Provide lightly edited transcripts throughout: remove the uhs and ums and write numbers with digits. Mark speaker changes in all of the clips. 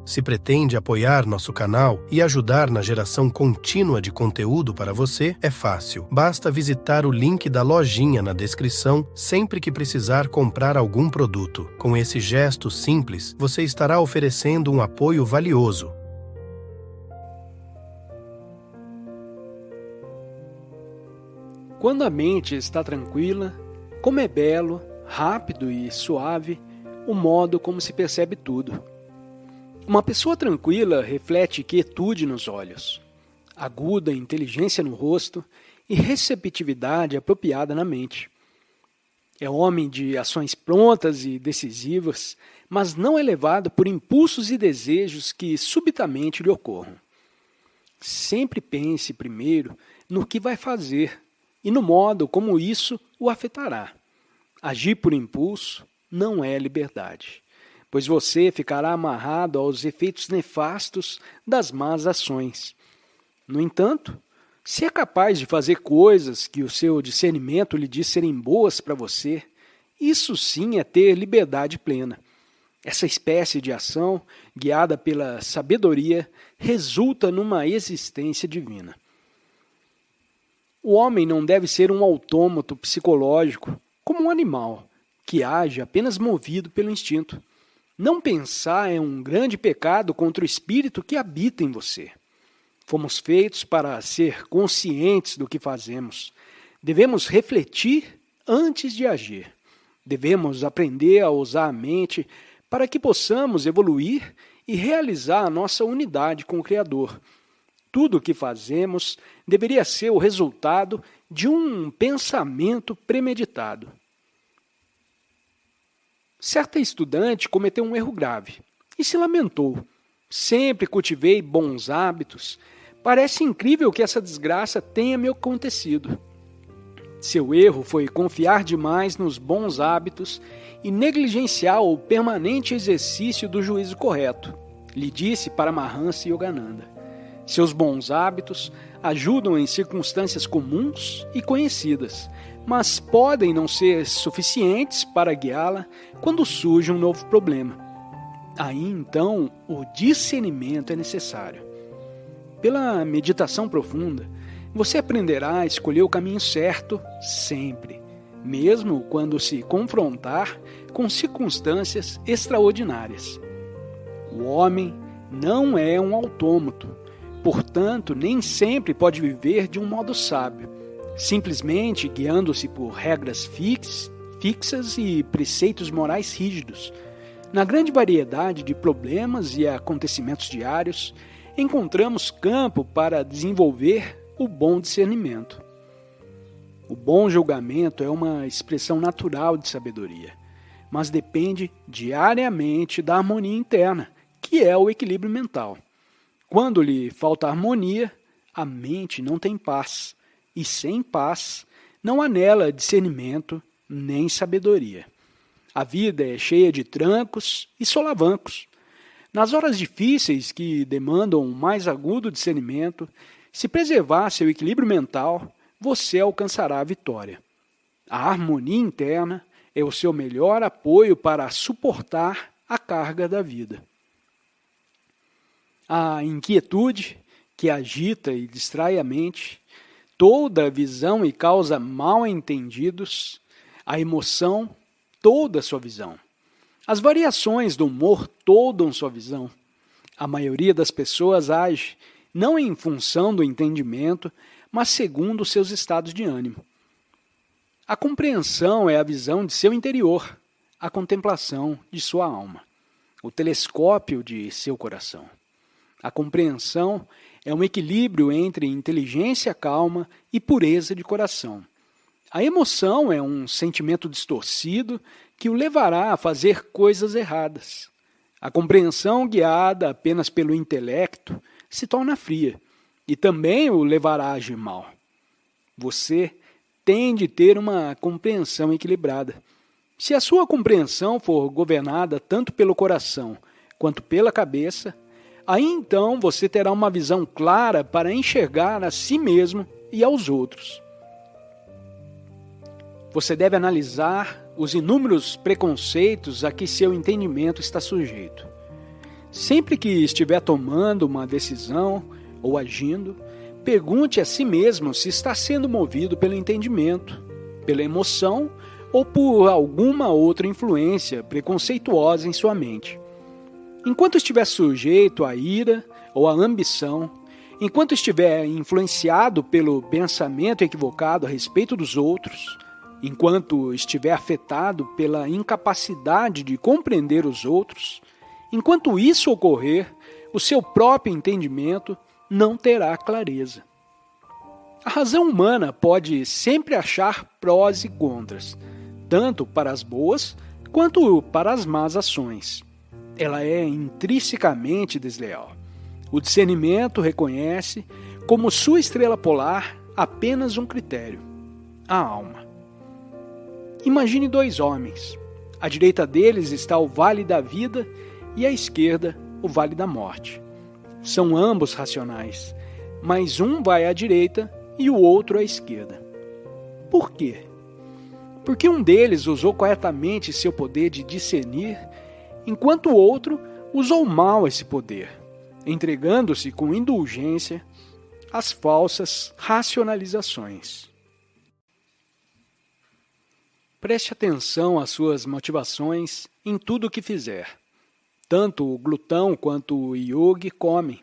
Speaker 1: Se pretende apoiar nosso canal e ajudar na geração contínua de conteúdo para você, é fácil. Basta visitar o link da lojinha na descrição sempre que precisar comprar algum produto. Com esse gesto simples, você estará oferecendo um apoio valioso.
Speaker 2: Quando a mente está tranquila, como é belo, rápido e suave o modo como se percebe tudo. Uma pessoa tranquila reflete quietude nos olhos, aguda inteligência no rosto e receptividade apropriada na mente. É homem de ações prontas e decisivas, mas não é levado por impulsos e desejos que subitamente lhe ocorram. Sempre pense primeiro no que vai fazer e no modo como isso o afetará. Agir por impulso não é liberdade, pois você ficará amarrado aos efeitos nefastos das más ações. No entanto, se é capaz de fazer coisas que o seu discernimento lhe diz serem boas para você, isso sim é ter liberdade plena. Essa espécie de ação, guiada pela sabedoria, resulta numa existência divina. O homem não deve ser um autômato psicológico, como um animal, que age apenas movido pelo instinto. Não pensar é um grande pecado contra o espírito que habita em você. Fomos feitos para ser conscientes do que fazemos. Devemos refletir antes de agir. Devemos aprender a usar a mente para que possamos evoluir e realizar a nossa unidade com o Criador. Tudo o que fazemos deveria ser o resultado de um pensamento premeditado. Certa estudante cometeu um erro grave e se lamentou. Sempre cultivei bons hábitos. Parece incrível que essa desgraça tenha me acontecido. Seu erro foi confiar demais nos bons hábitos e negligenciar o permanente exercício do juízo correto, lhe disse Paramahansa Yogananda. Seus bons hábitos ajudam em circunstâncias comuns e conhecidas, mas podem não ser suficientes para guiá-la quando surge um novo problema. Aí, então, o discernimento é necessário. Pela meditação profunda, você aprenderá a escolher o caminho certo sempre, mesmo quando se confrontar com circunstâncias extraordinárias. O homem não é um autômato, portanto, nem sempre pode viver de um modo sábio, simplesmente guiando-se por regras fixas e preceitos morais rígidos. Na grande variedade de problemas e acontecimentos diários, encontramos campo para desenvolver o bom discernimento. O bom julgamento é uma expressão natural de sabedoria, mas depende diariamente da harmonia interna, que é o equilíbrio mental. Quando lhe falta harmonia, a mente não tem paz, e sem paz não há nela discernimento nem sabedoria. A vida é cheia de trancos e solavancos. Nas horas difíceis que demandam um mais agudo discernimento, se preservar seu equilíbrio mental, você alcançará a vitória. A harmonia interna é o seu melhor apoio para suportar a carga da vida. A inquietude, que agita e distrai a mente, toda a visão e causa mal entendidos, a emoção, toda a sua visão. As variações do humor toldam sua visão. A maioria das pessoas age não em função do entendimento, mas segundo os seus estados de ânimo. A compreensão é a visão de seu interior, a contemplação de sua alma, o telescópio de seu coração. A compreensão é um equilíbrio entre inteligência calma e pureza de coração. A emoção é um sentimento distorcido que o levará a fazer coisas erradas. A compreensão guiada apenas pelo intelecto se torna fria e também o levará a agir mal. Você tem de ter uma compreensão equilibrada. Se a sua compreensão for governada tanto pelo coração quanto pela cabeça, aí então você terá uma visão clara para enxergar a si mesmo e aos outros. Você deve analisar os inúmeros preconceitos a que seu entendimento está sujeito. Sempre que estiver tomando uma decisão ou agindo, pergunte a si mesmo se está sendo movido pelo entendimento, pela emoção ou por alguma outra influência preconceituosa em sua mente. Enquanto estiver sujeito à ira ou à ambição, enquanto estiver influenciado pelo pensamento equivocado a respeito dos outros, enquanto estiver afetado pela incapacidade de compreender os outros, enquanto isso ocorrer, o seu próprio entendimento não terá clareza. A razão humana pode sempre achar prós e contras, tanto para as boas quanto para as más ações. Ela é intrinsecamente desleal. O discernimento reconhece como sua estrela polar apenas um critério: a alma. Imagine dois homens. À direita deles está o vale da vida e à esquerda o vale da morte. São ambos racionais, mas um vai à direita e o outro à esquerda. Por quê? Porque um deles usou corretamente seu poder de discernir, enquanto o outro usou mal esse poder, entregando-se com indulgência às falsas racionalizações. Preste atenção às suas motivações em tudo o que fizer. Tanto o glutão quanto o yogi comem.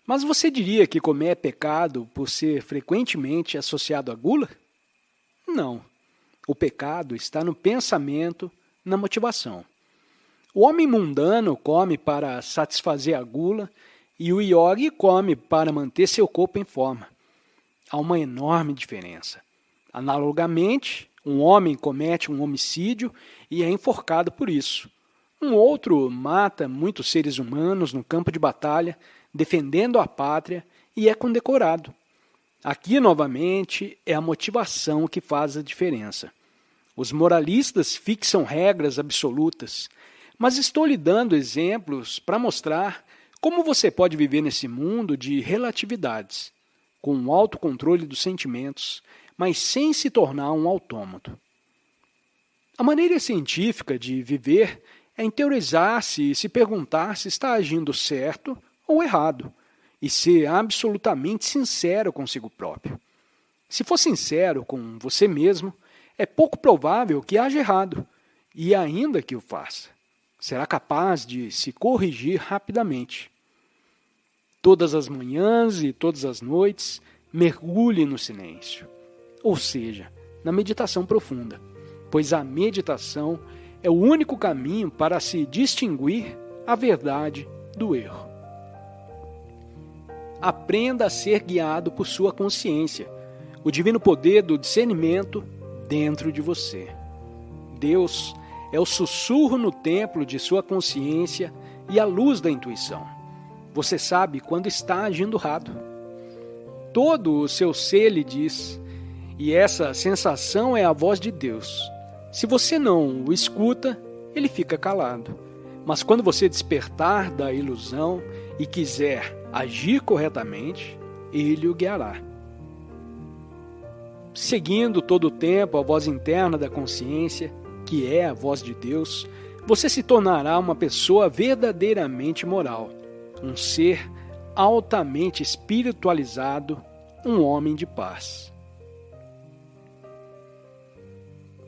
Speaker 2: Mas você diria que comer é pecado por ser frequentemente associado à gula? Não. O pecado está no pensamento, na motivação. O homem mundano come para satisfazer a gula e o yogi come para manter seu corpo em forma. Há uma enorme diferença. Analogamente, um homem comete um homicídio e é enforcado por isso. Um outro mata muitos seres humanos no campo de batalha, defendendo a pátria, e é condecorado. Aqui, novamente, é a motivação que faz a diferença. Os moralistas fixam regras absolutas, mas estou lhe dando exemplos para mostrar como você pode viver nesse mundo de relatividades, com o autocontrole dos sentimentos, mas sem se tornar um autômato. A maneira científica de viver é interiorizar-se e se perguntar se está agindo certo ou errado, e ser absolutamente sincero consigo próprio. Se for sincero com você mesmo, é pouco provável que haja errado, e ainda que o faça, será capaz de se corrigir rapidamente. Todas as manhãs e todas as noites, mergulhe no silêncio, ou seja, na meditação profunda, pois a meditação é o único caminho para se distinguir a verdade do erro. Aprenda a ser guiado por sua consciência, o divino poder do discernimento dentro de você. Deus é o sussurro no templo de sua consciência e a luz da intuição. Você sabe quando está agindo errado. Todo o seu ser lhe diz, e essa sensação é a voz de Deus. Se você não o escuta, ele fica calado. Mas quando você despertar da ilusão e quiser agir corretamente, ele o guiará. Seguindo todo o tempo a voz interna da consciência, que é a voz de Deus, você se tornará uma pessoa verdadeiramente moral, um ser altamente espiritualizado, um homem de paz.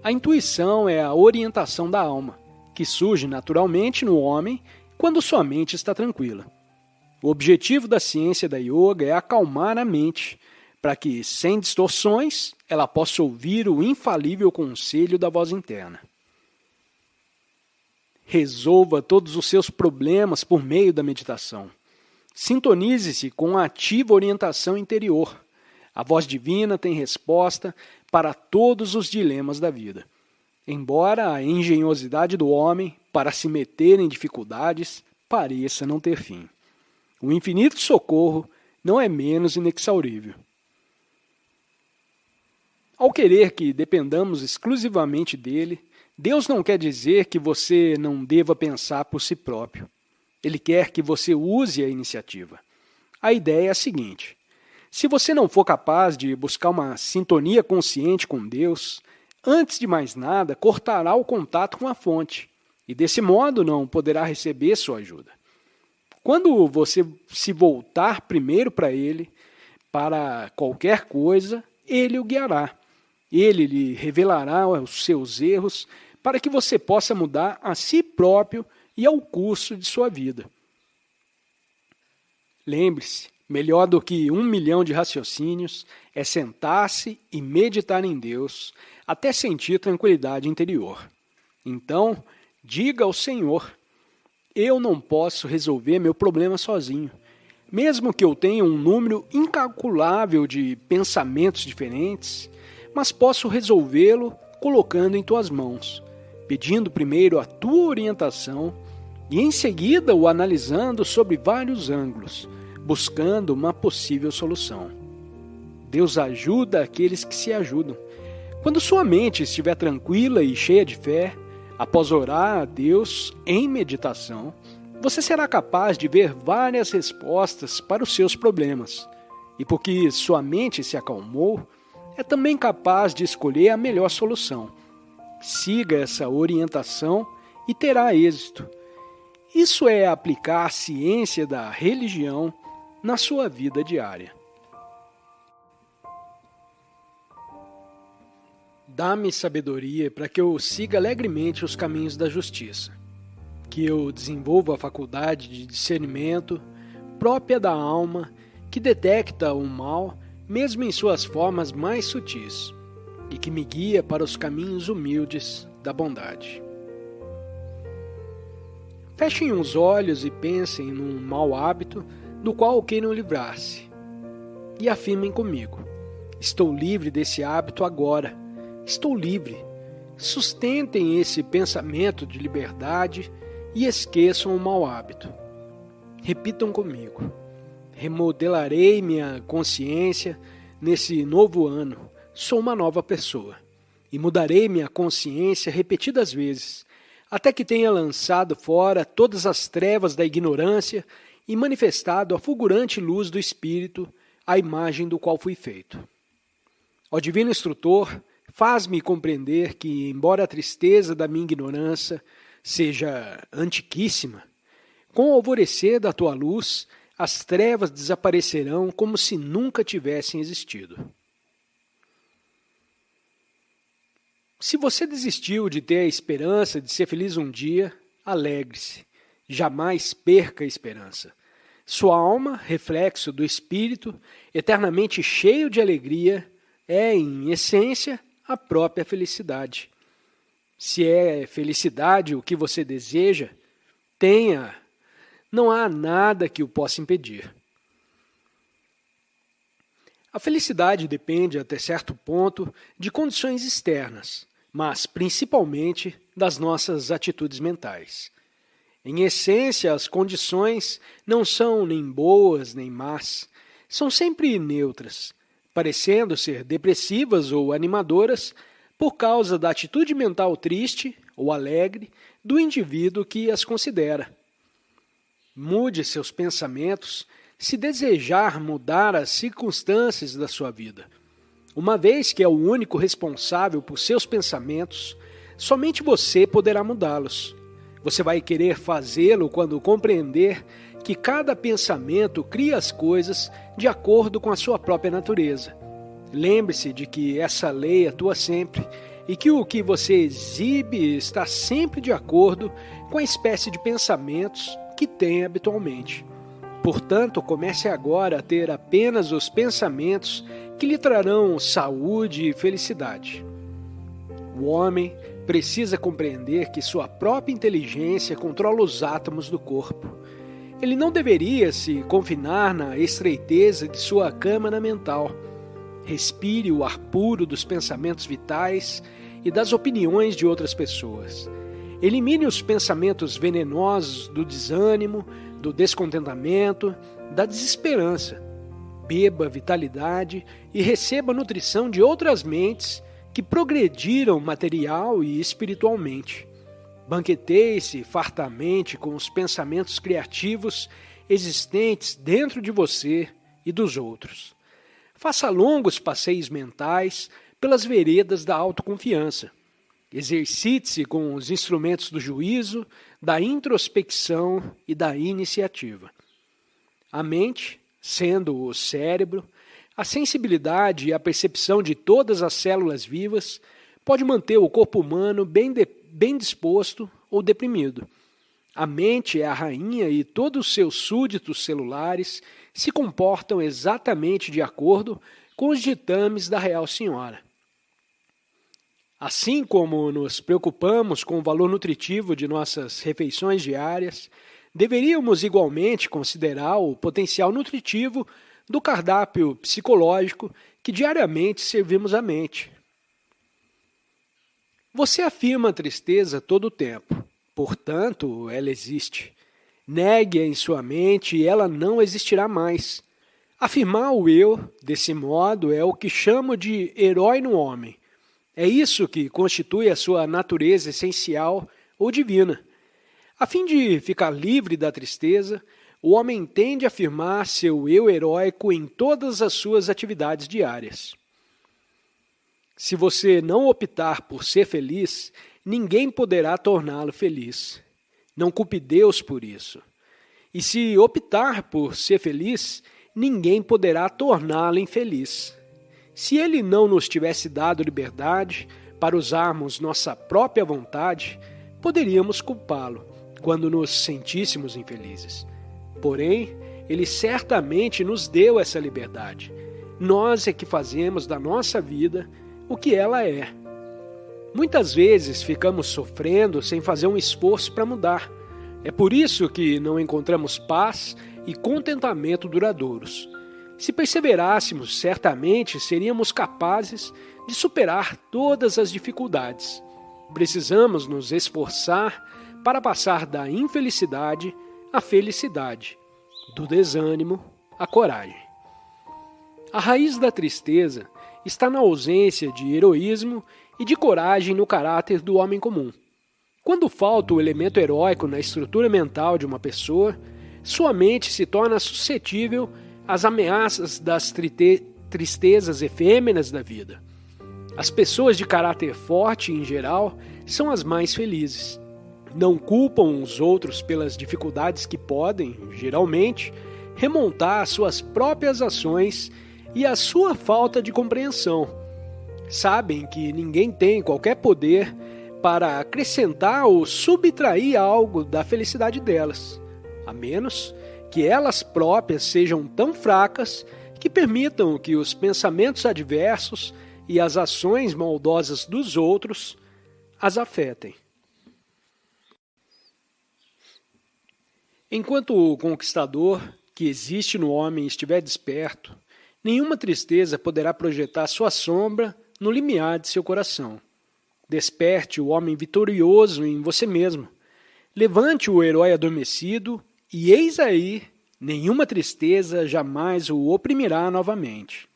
Speaker 2: A intuição é a orientação da alma, que surge naturalmente no homem quando sua mente está tranquila. O objetivo da ciência da yoga é acalmar a mente, para que, sem distorções, ela possa ouvir o infalível conselho da voz interna. Resolva todos os seus problemas por meio da meditação. Sintonize-se com a ativa orientação interior. A voz divina tem resposta para todos os dilemas da vida. Embora a engenhosidade do homem para se meter em dificuldades pareça não ter fim. O infinito socorro não é menos inexaurível. Ao querer que dependamos exclusivamente dele, Deus não quer dizer que você não deva pensar por si próprio. Ele quer que você use a iniciativa. A ideia é a seguinte: se você não for capaz de buscar uma sintonia consciente com Deus, antes de mais nada, cortará o contato com a fonte, e desse modo não poderá receber sua ajuda. Quando você se voltar primeiro para Ele, para qualquer coisa, Ele o guiará. Ele lhe revelará os seus erros para que você possa mudar a si próprio e ao curso de sua vida. Lembre-se, melhor do que 1 milhão de raciocínios é sentar-se e meditar em Deus até sentir tranquilidade interior. Então, diga ao Senhor: eu não posso resolver meu problema sozinho. Mesmo que eu tenha um número incalculável de pensamentos diferentes, mas posso resolvê-lo colocando em tuas mãos, pedindo primeiro a tua orientação e em seguida o analisando sobre vários ângulos, buscando uma possível solução. Deus ajuda aqueles que se ajudam. Quando sua mente estiver tranquila e cheia de fé, após orar a Deus em meditação, você será capaz de ver várias respostas para os seus problemas. E porque sua mente se acalmou, é também capaz de escolher a melhor solução. Siga essa orientação e terá êxito. Isso é aplicar a ciência da religião na sua vida diária. Dá-me sabedoria para que eu siga alegremente os caminhos da justiça, que eu desenvolva a faculdade de discernimento própria da alma, que detecta o mal mesmo em suas formas mais sutis, e que me guia para os caminhos humildes da bondade. Fechem os olhos e pensem num mau hábito do qual queiram livrar-se, e afirmem comigo: estou livre desse hábito agora. Estou livre. Sustentem esse pensamento de liberdade e esqueçam o mau hábito. Repitam comigo: remodelarei minha consciência nesse novo ano. Sou uma nova pessoa. E mudarei minha consciência repetidas vezes, até que tenha lançado fora todas as trevas da ignorância e manifestado a fulgurante luz do Espírito, a imagem do qual fui feito. Ó Divino Instrutor, faz-me compreender que, embora a tristeza da minha ignorância seja antiquíssima, com o alvorecer da tua luz, as trevas desaparecerão como se nunca tivessem existido. Se você desistiu de ter a esperança de ser feliz um dia, alegre-se. Jamais perca a esperança. Sua alma, reflexo do Espírito, eternamente cheio de alegria, é, em essência, a própria felicidade. Se é felicidade o que você deseja, tenha. Não há nada que o possa impedir. A felicidade depende, até certo ponto, de condições externas, mas principalmente das nossas atitudes mentais. Em essência, as condições não são nem boas nem más, são sempre neutras, parecendo ser depressivas ou animadoras por causa da atitude mental triste ou alegre do indivíduo que as considera. Mude seus pensamentos se desejar mudar as circunstâncias da sua vida. Uma vez que é o único responsável por seus pensamentos, somente você poderá mudá-los. Você vai querer fazê-lo quando compreender que cada pensamento cria as coisas de acordo com a sua própria natureza. Lembre-se de que essa lei atua sempre e que o que você exibe está sempre de acordo com a espécie de pensamentos que tem habitualmente. Portanto, comece agora a ter apenas os pensamentos que lhe trarão saúde e felicidade. O homem precisa compreender que sua própria inteligência controla os átomos do corpo. Ele não deveria se confinar na estreiteza de sua câmara mental. Respire o ar puro dos pensamentos vitais e das opiniões de outras pessoas. Elimine os pensamentos venenosos do desânimo, do descontentamento, da desesperança. Beba vitalidade e receba nutrição de outras mentes que progrediram material e espiritualmente. Banqueteie-se fartamente com os pensamentos criativos existentes dentro de você e dos outros. Faça longos passeios mentais pelas veredas da autoconfiança. Exercite-se com os instrumentos do juízo, da introspecção e da iniciativa. A mente, sendo o cérebro, a sensibilidade e a percepção de todas as células vivas, pode manter o corpo humano bem disposto ou deprimido. A mente é a rainha e todos os seus súditos celulares se comportam exatamente de acordo com os ditames da Real Senhora. Assim como nos preocupamos com o valor nutritivo de nossas refeições diárias, deveríamos igualmente considerar o potencial nutritivo do cardápio psicológico que diariamente servimos à mente. Você afirma a tristeza todo o tempo, portanto, ela existe. Negue-a em sua mente e ela não existirá mais. Afirmar o eu, desse modo, é o que chamo de herói no homem. É isso que constitui a sua natureza essencial ou divina. A fim de ficar livre da tristeza, o homem tende a afirmar seu eu heróico em todas as suas atividades diárias. Se você não optar por ser feliz, ninguém poderá torná-lo feliz. Não culpe Deus por isso. E se optar por ser feliz, ninguém poderá torná-lo infeliz. Se ele não nos tivesse dado liberdade para usarmos nossa própria vontade, poderíamos culpá-lo quando nos sentíssemos infelizes. Porém, ele certamente nos deu essa liberdade. Nós é que fazemos da nossa vida o que ela é. Muitas vezes ficamos sofrendo sem fazer um esforço para mudar. É por isso que não encontramos paz e contentamento duradouros. Se perseverássemos, certamente seríamos capazes de superar todas as dificuldades. Precisamos nos esforçar para passar da infelicidade à felicidade, do desânimo à coragem. A raiz da tristeza está na ausência de heroísmo e de coragem no caráter do homem comum. Quando falta o elemento heróico na estrutura mental de uma pessoa, sua mente se torna suscetível às ameaças das tristezas efêmeras da vida. As pessoas de caráter forte, em geral, são as mais felizes. Não culpam os outros pelas dificuldades que podem, geralmente, remontar às suas próprias ações e à sua falta de compreensão. Sabem que ninguém tem qualquer poder para acrescentar ou subtrair algo da felicidade delas, a menos que elas próprias sejam tão fracas que permitam que os pensamentos adversos e as ações maldosas dos outros as afetem. Enquanto o conquistador que existe no homem estiver desperto, nenhuma tristeza poderá projetar sua sombra no limiar de seu coração. Desperte o homem vitorioso em você mesmo. Levante o herói adormecido e eis aí, nenhuma tristeza jamais o oprimirá novamente.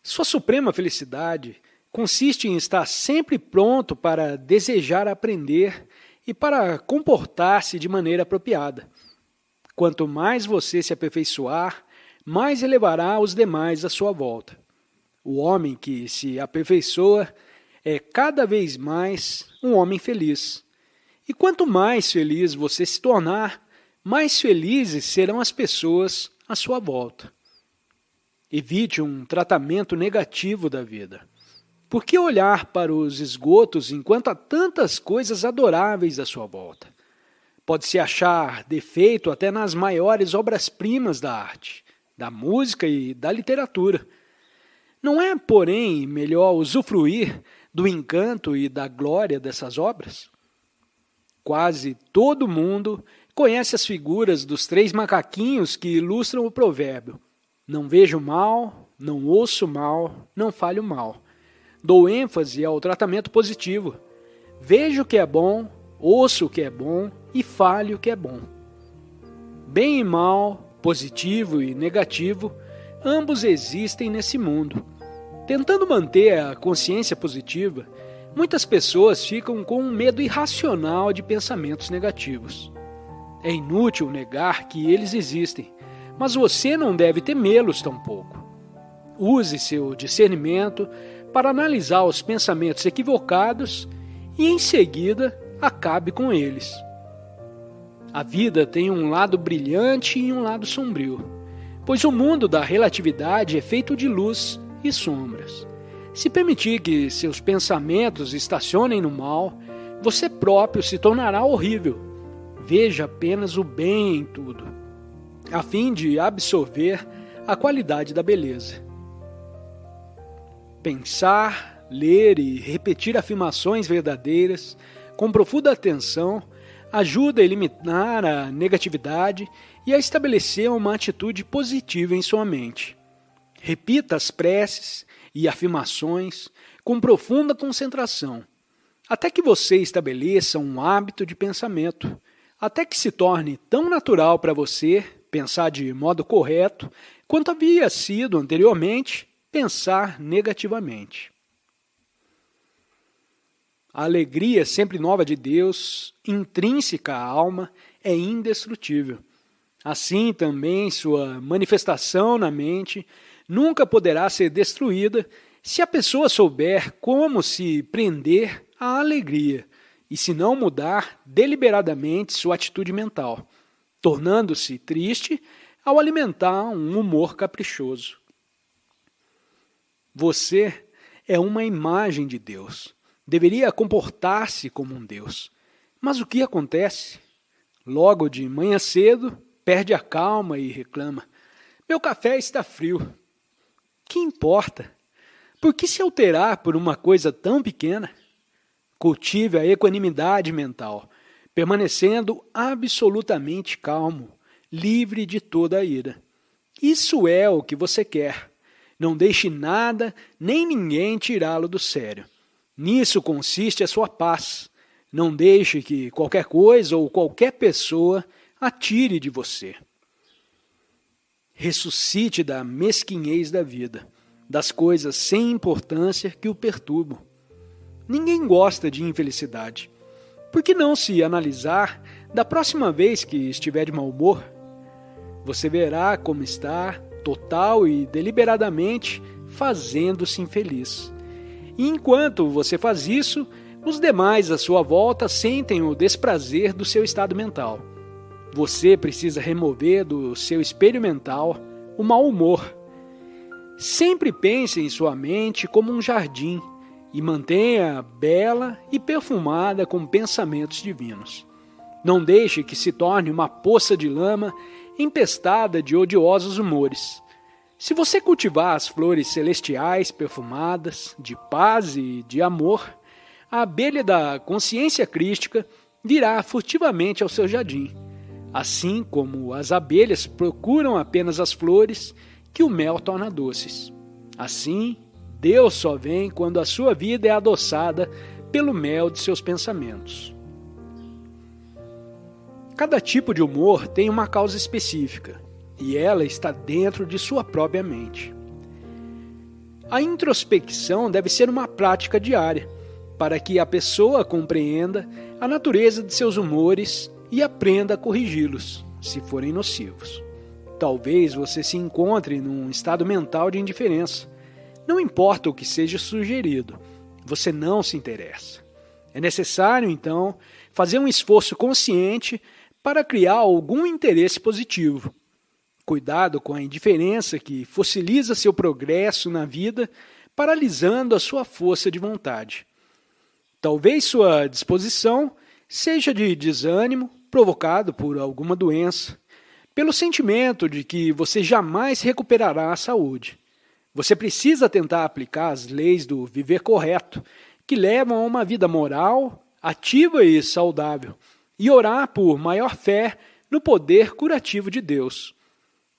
Speaker 2: Sua suprema felicidade consiste em estar sempre pronto para desejar aprender e para comportar-se de maneira apropriada. Quanto mais você se aperfeiçoar, mais elevará os demais à sua volta. O homem que se aperfeiçoa é cada vez mais um homem feliz. E quanto mais feliz você se tornar, mais felizes serão as pessoas à sua volta. Evite um tratamento negativo da vida. Por que olhar para os esgotos enquanto há tantas coisas adoráveis à sua volta? Pode-se achar defeito até nas maiores obras-primas da arte, da música e da literatura. Não é, porém, melhor usufruir do encanto e da glória dessas obras? Quase todo mundo conhece as figuras dos 3 macaquinhos que ilustram o provérbio: não vejo mal, não ouço mal, não falho mal. Dou ênfase ao tratamento positivo. Vejo o que é bom, ouço o que é bom e fale o que é bom. Bem e mal, positivo e negativo, ambos existem nesse mundo. Tentando manter a consciência positiva, muitas pessoas ficam com um medo irracional de pensamentos negativos. É inútil negar que eles existem, mas você não deve temê-los tampouco. Use seu discernimento para analisar os pensamentos equivocados e, em seguida, acabe com eles. A vida tem um lado brilhante e um lado sombrio, pois o mundo da relatividade é feito de luz e sombras. Se permitir que seus pensamentos estacionem no mal, você próprio se tornará horrível. Veja apenas o bem em tudo, a fim de absorver a qualidade da beleza. Pensar, ler e repetir afirmações verdadeiras com profunda atenção ajuda a eliminar a negatividade e a estabelecer uma atitude positiva em sua mente. Repita as preces e afirmações com profunda concentração, até que você estabeleça um hábito de pensamento, até que se torne tão natural para você pensar de modo correto quanto havia sido anteriormente pensar negativamente. A alegria sempre nova de Deus, intrínseca à alma, é indestrutível. Assim também sua manifestação na mente nunca poderá ser destruída se a pessoa souber como se prender à alegria e se não mudar deliberadamente sua atitude mental, tornando-se triste ao alimentar um humor caprichoso. Você é uma imagem de Deus. Deveria comportar-se como um Deus. Mas o que acontece? Logo de manhã cedo, perde a calma e reclama: meu café está frio. Que importa? Por que se alterar por uma coisa tão pequena? Cultive a equanimidade mental, permanecendo absolutamente calmo, livre de toda a ira. Isso é o que você quer. Não deixe nada nem ninguém tirá-lo do sério. Nisso consiste a sua paz. Não deixe que qualquer coisa ou qualquer pessoa a tire de você. Ressuscite da mesquinhez da vida, das coisas sem importância que o perturbam. Ninguém gosta de infelicidade. Por que não se analisar da próxima vez que estiver de mau humor? Você verá como está, total e deliberadamente, fazendo-se infeliz. E enquanto você faz isso, os demais à sua volta sentem o desprazer do seu estado mental. Você precisa remover do seu espelho mental o mau humor. Sempre pense em sua mente como um jardim e mantenha bela e perfumada com pensamentos divinos. Não deixe que se torne uma poça de lama empestada de odiosos humores. Se você cultivar as flores celestiais perfumadas, de paz e de amor, a abelha da consciência crística virá furtivamente ao seu jardim, assim como as abelhas procuram apenas as flores que o mel torna doces. Assim, Deus só vem quando a sua vida é adoçada pelo mel de seus pensamentos. Cada tipo de humor tem uma causa específica, e ela está dentro de sua própria mente. A introspecção deve ser uma prática diária, para que a pessoa compreenda a natureza de seus humores e aprenda a corrigi-los, se forem nocivos. Talvez você se encontre num estado mental de indiferença. Não importa o que seja sugerido, você não se interessa. É necessário, então, fazer um esforço consciente para criar algum interesse positivo. Cuidado com a indiferença que fossiliza seu progresso na vida, paralisando a sua força de vontade. Talvez sua disposição seja de desânimo provocado por alguma doença, pelo sentimento de que você jamais recuperará a saúde. Você precisa tentar aplicar as leis do viver correto, que levam a uma vida moral, ativa e saudável, e orar por maior fé no poder curativo de Deus.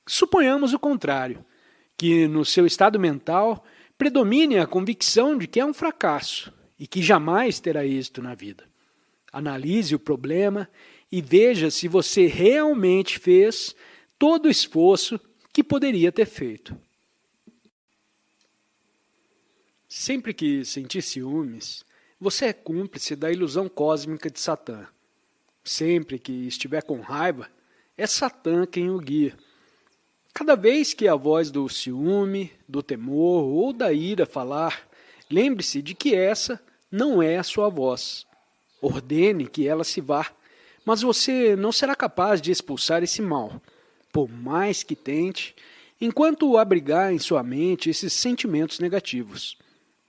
Speaker 2: Suponhamos o contrário, que no seu estado mental predomine a convicção de que é um fracasso e que jamais terá êxito na vida. Analise o problema e veja se você realmente fez todo o esforço que poderia ter feito. Sempre que sentir ciúmes, você é cúmplice da ilusão cósmica de Satã. Sempre que estiver com raiva, é Satã quem o guia. Cada vez que a voz do ciúme, do temor ou da ira falar, Lembre-se de que essa não é a sua voz. Ordene que ela se vá, mas você não será capaz de expulsar esse mal, por mais que tente, enquanto abrigar em sua mente esses sentimentos negativos.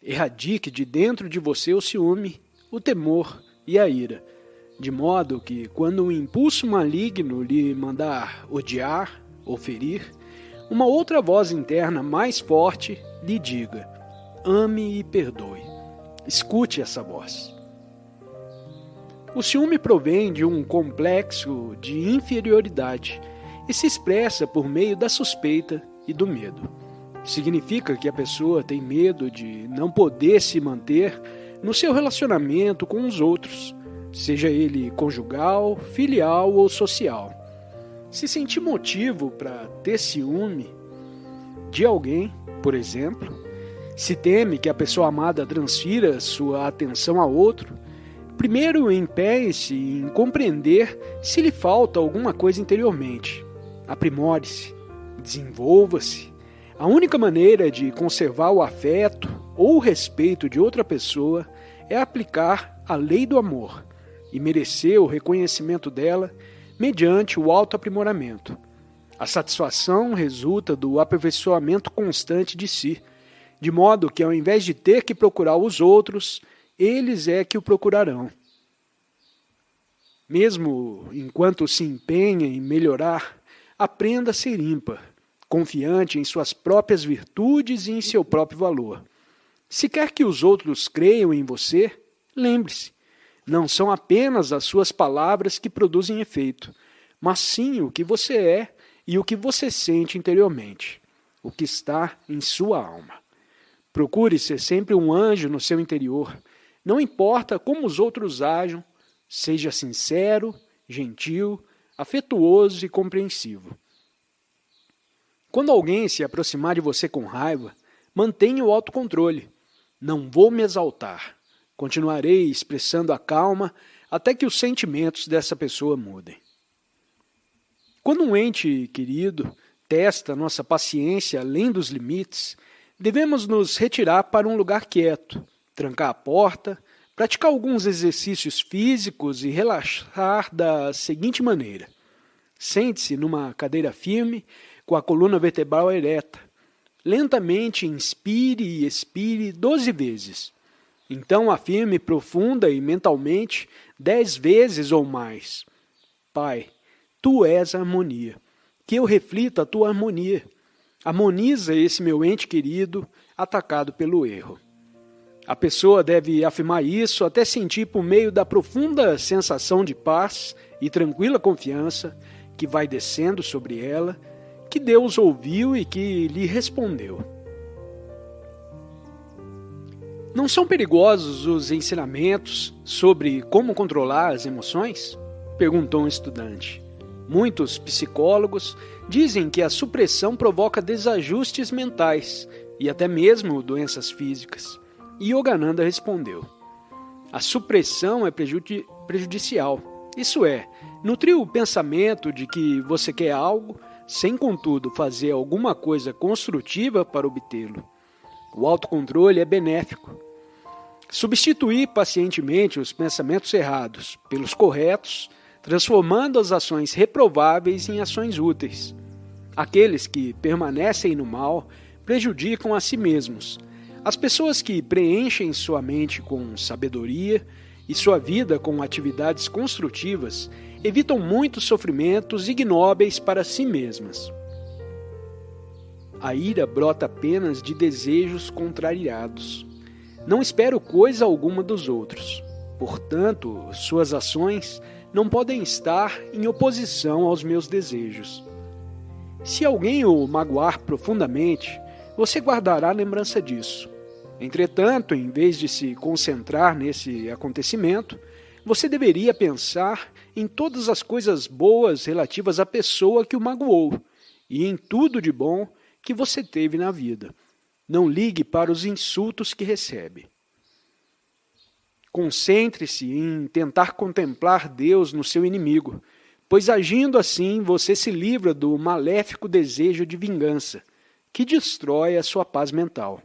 Speaker 2: Erradique de dentro de você o ciúme, o temor e a ira, de modo que, quando um impulso maligno lhe mandar odiar ou ferir, uma outra voz interna mais forte lhe diga: ame e perdoe. Escute essa voz. O ciúme provém de um complexo de inferioridade e se expressa por meio da suspeita e do medo. Significa que a pessoa tem medo de não poder se manter no seu relacionamento com os outros, seja ele conjugal, filial ou social. Se sentir motivo para ter ciúme de alguém, por exemplo, se teme que a pessoa amada transfira sua atenção a outro, primeiro empenhe-se em compreender se lhe falta alguma coisa interiormente. Aprimore-se, desenvolva-se. A única maneira de conservar o afeto ou o respeito de outra pessoa é aplicar a lei do amor e merecer o reconhecimento dela mediante o autoaprimoramento. A satisfação resulta do aperfeiçoamento constante de si, de modo que, ao invés de ter que procurar os outros, eles é que o procurarão. Mesmo enquanto se empenha em melhorar, aprenda a ser ímpar, confiante em suas próprias virtudes e em seu próprio valor. Se quer que os outros creiam em você, lembre-se, não são apenas as suas palavras que produzem efeito, mas sim o que você é e o que você sente interiormente, o que está em sua alma. Procure ser sempre um anjo no seu interior. Não importa como os outros ajam, seja sincero, gentil, afetuoso e compreensivo. Quando alguém se aproximar de você com raiva, mantenha o autocontrole. Não vou me exaltar. Continuarei expressando a calma até que os sentimentos dessa pessoa mudem. Quando um ente querido testa nossa paciência além dos limites, devemos nos retirar para um lugar quieto, trancar a porta, praticar alguns exercícios físicos e relaxar da seguinte maneira. Sente-se numa cadeira firme, com a coluna vertebral ereta. Lentamente inspire e expire 12 vezes. Então afirme profunda e mentalmente 10 vezes ou mais. Pai, Tu és a harmonia. Que eu reflita a Tua harmonia. Harmoniza esse meu ente querido atacado pelo erro. A pessoa deve afirmar isso até sentir por meio da profunda sensação de paz e tranquila confiança que vai descendo sobre ela, que Deus ouviu e que lhe respondeu. Não são perigosos os ensinamentos sobre como controlar as emoções? Perguntou um estudante. Muitos psicólogos dizem que a supressão provoca desajustes mentais e até mesmo doenças físicas. E Yogananda respondeu: a supressão é prejudicial. Isso é, nutrir o pensamento de que você quer algo, sem contudo fazer alguma coisa construtiva para obtê-lo. O autocontrole é benéfico. Substituir pacientemente os pensamentos errados pelos corretos, transformando as ações reprováveis em ações úteis. Aqueles que permanecem no mal prejudicam a si mesmos. As pessoas que preenchem sua mente com sabedoria e sua vida com atividades construtivas evitam muitos sofrimentos ignóbeis para si mesmas. A ira brota apenas de desejos contrariados. Não espero coisa alguma dos outros. Portanto, suas ações não podem estar em oposição aos meus desejos. Se alguém o magoar profundamente, você guardará lembrança disso. Entretanto, em vez de se concentrar nesse acontecimento, você deveria pensar em todas as coisas boas relativas à pessoa que o magoou e em tudo de bom que você teve na vida. Não ligue para os insultos que recebe. Concentre-se em tentar contemplar Deus no seu inimigo, pois agindo assim você se livra do maléfico desejo de vingança, que destrói a sua paz mental.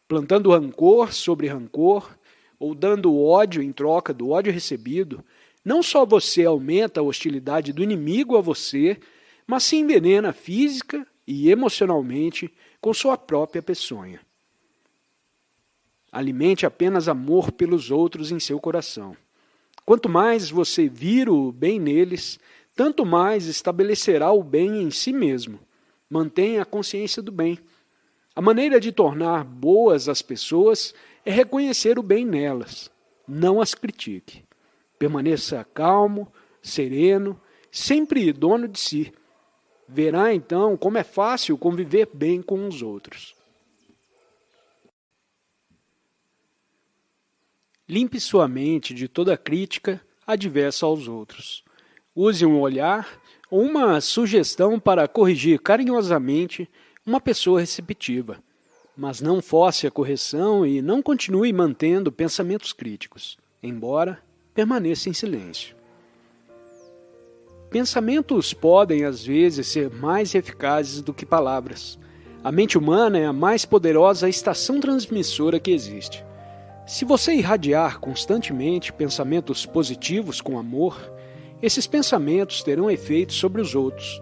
Speaker 2: plantando rancor sobre rancor, ou dando ódio em troca do ódio recebido, não só você aumenta a hostilidade do inimigo a você, mas se envenena física e emocionalmente com sua própria peçonha. Alimente apenas amor pelos outros em seu coração. Quanto mais você vir o bem neles, tanto mais estabelecerá o bem em si mesmo. Mantenha a consciência do bem. A maneira de tornar boas as pessoas é reconhecer o bem nelas. Não as critique. Permaneça calmo, sereno, sempre dono de si. Verá então como é fácil conviver bem com os outros. Limpe sua mente de toda crítica adversa aos outros. Use um olhar ou uma sugestão para corrigir carinhosamente uma pessoa receptiva, mas não force a correção e não continue mantendo pensamentos críticos, embora permaneça em silêncio. Pensamentos podem, às vezes, ser mais eficazes do que palavras. A mente humana é a mais poderosa estação transmissora que existe. Se você irradiar constantemente pensamentos positivos com amor, esses pensamentos terão efeito sobre os outros.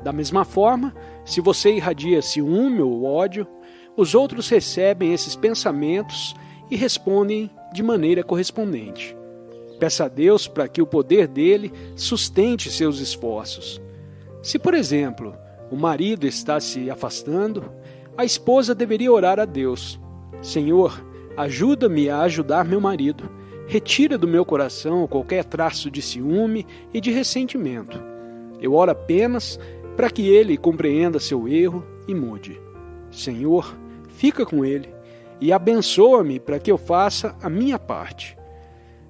Speaker 2: Da mesma forma, se você irradia ciúme ou ódio, os outros recebem esses pensamentos e respondem de maneira correspondente. Peça a Deus para que o poder dele sustente seus esforços. Se, por exemplo, o marido está se afastando, a esposa deveria orar a Deus: Senhor, ajuda-me a ajudar meu marido. Retira do meu coração qualquer traço de ciúme e de ressentimento. Eu oro apenas para que ele compreenda seu erro e mude. Senhor, fica com ele e abençoa-me para que eu faça a minha parte.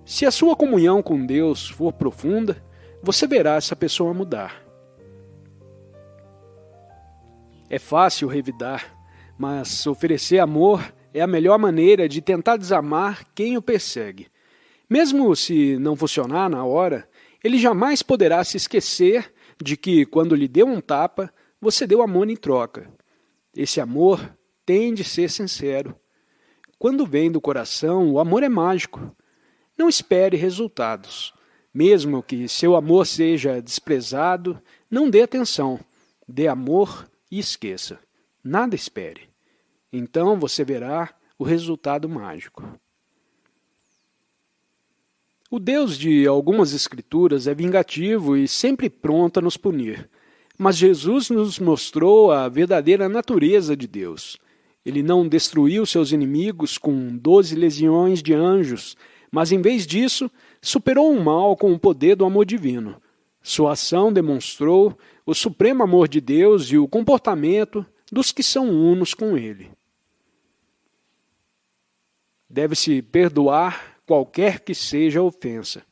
Speaker 2: Se a sua comunhão com Deus for profunda, você verá essa pessoa mudar. É fácil revidar, mas oferecer amor é a melhor maneira de tentar desamar quem o persegue. Mesmo se não funcionar na hora, ele jamais poderá se esquecer de que, quando lhe deu um tapa, você deu amor em troca. Esse amor tem de ser sincero. Quando vem do coração, o amor é mágico. Não espere resultados. Mesmo que seu amor seja desprezado, não dê atenção. Dê amor e esqueça. Nada espere. Então você verá o resultado mágico. O Deus de algumas escrituras é vingativo e sempre pronto a nos punir. Mas Jesus nos mostrou a verdadeira natureza de Deus. Ele não destruiu seus inimigos com 12 legiões de anjos, mas em vez disso, superou o mal com o poder do amor divino. Sua ação demonstrou o supremo amor de Deus e o comportamento dos que são unos com Ele. Deve-se perdoar qualquer que seja a ofensa.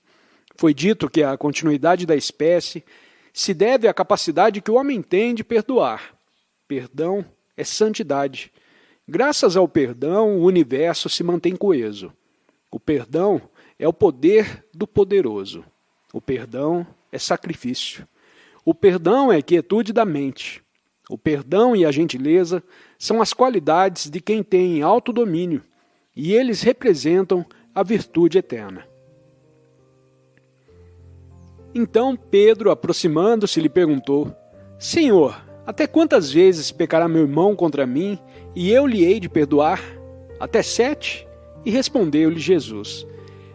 Speaker 2: Foi dito que a continuidade da espécie se deve à capacidade que o homem tem de perdoar. Perdão é santidade. Graças ao perdão, o universo se mantém coeso. O perdão é o poder do poderoso. O perdão é sacrifício. O perdão é quietude da mente. O perdão e a gentileza são as qualidades de quem tem autodomínio, e eles representam a virtude eterna. Então Pedro, aproximando-se, lhe perguntou: Senhor, até quantas vezes pecará meu irmão contra mim, e eu lhe hei de perdoar? Até 7? E respondeu-lhe Jesus: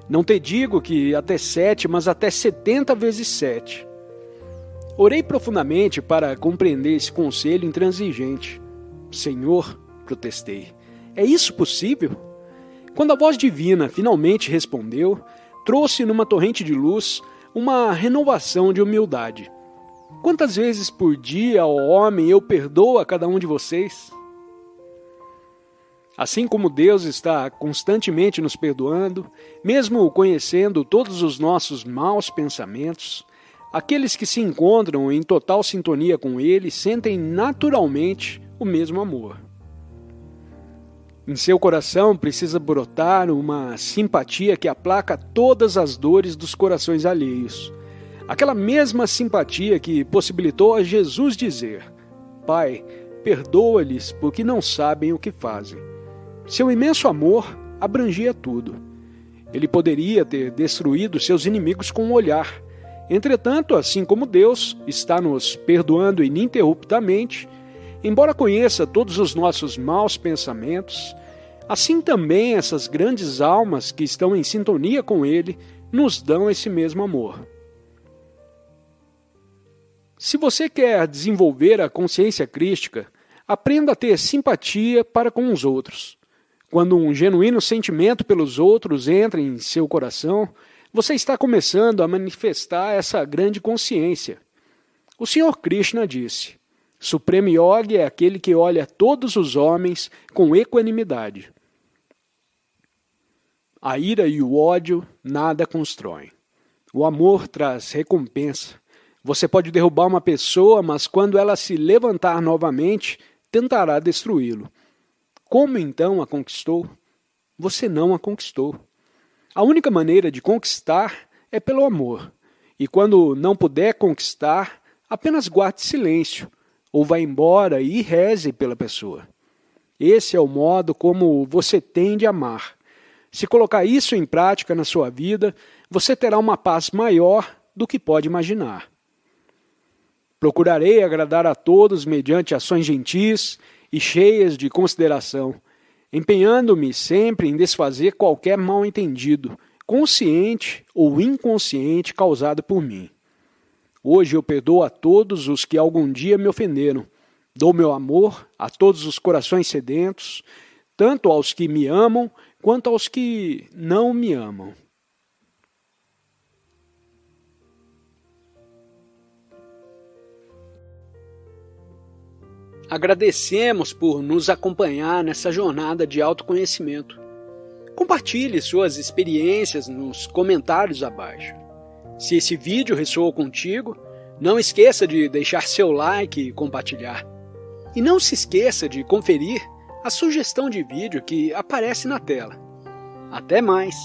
Speaker 2: Não te digo que até 7, mas até 70 vezes 7. Orei profundamente para compreender esse conselho intransigente. Senhor, protestei, é isso possível? Quando a voz divina finalmente respondeu, trouxe numa torrente de luz uma renovação de humildade. Quantas vezes por dia, ó homem, eu perdoo a cada um de vocês? Assim como Deus está constantemente nos perdoando, mesmo conhecendo todos os nossos maus pensamentos, aqueles que se encontram em total sintonia com Ele sentem naturalmente o mesmo amor. Em seu coração precisa brotar uma simpatia que aplaca todas as dores dos corações alheios. Aquela mesma simpatia que possibilitou a Jesus dizer: Pai, perdoa-lhes porque não sabem o que fazem. Seu imenso amor abrangia tudo. Ele poderia ter destruído seus inimigos com um olhar. Entretanto, assim como Deus está nos perdoando ininterruptamente, embora conheça todos os nossos maus pensamentos, assim também essas grandes almas que estão em sintonia com Ele nos dão esse mesmo amor. Se você quer desenvolver a consciência crística, aprenda a ter simpatia para com os outros. Quando um genuíno sentimento pelos outros entra em seu coração, você está começando a manifestar essa grande consciência. O Sr. Krishna disse: Supremo Yogi é aquele que olha todos os homens com equanimidade. A ira e o ódio nada constroem. O amor traz recompensa. Você pode derrubar uma pessoa, mas quando ela se levantar novamente, tentará destruí-lo. Como então a conquistou? Você não a conquistou. A única maneira de conquistar é pelo amor. E quando não puder conquistar, apenas guarde silêncio, ou vá embora e reze pela pessoa. Esse é o modo como você tem de amar. Se colocar isso em prática na sua vida, você terá uma paz maior do que pode imaginar. Procurarei agradar a todos mediante ações gentis e cheias de consideração, empenhando-me sempre em desfazer qualquer mal-entendido, consciente ou inconsciente, causado por mim. Hoje eu perdoo a todos os que algum dia me ofenderam. Dou meu amor a todos os corações sedentos, tanto aos que me amam quanto aos que não me amam. Agradecemos por nos acompanhar nessa jornada de autoconhecimento. Compartilhe suas experiências nos comentários abaixo. Se esse vídeo ressoou contigo, não esqueça de deixar seu like e compartilhar. E não se esqueça de conferir a sugestão de vídeo que aparece na tela. Até mais!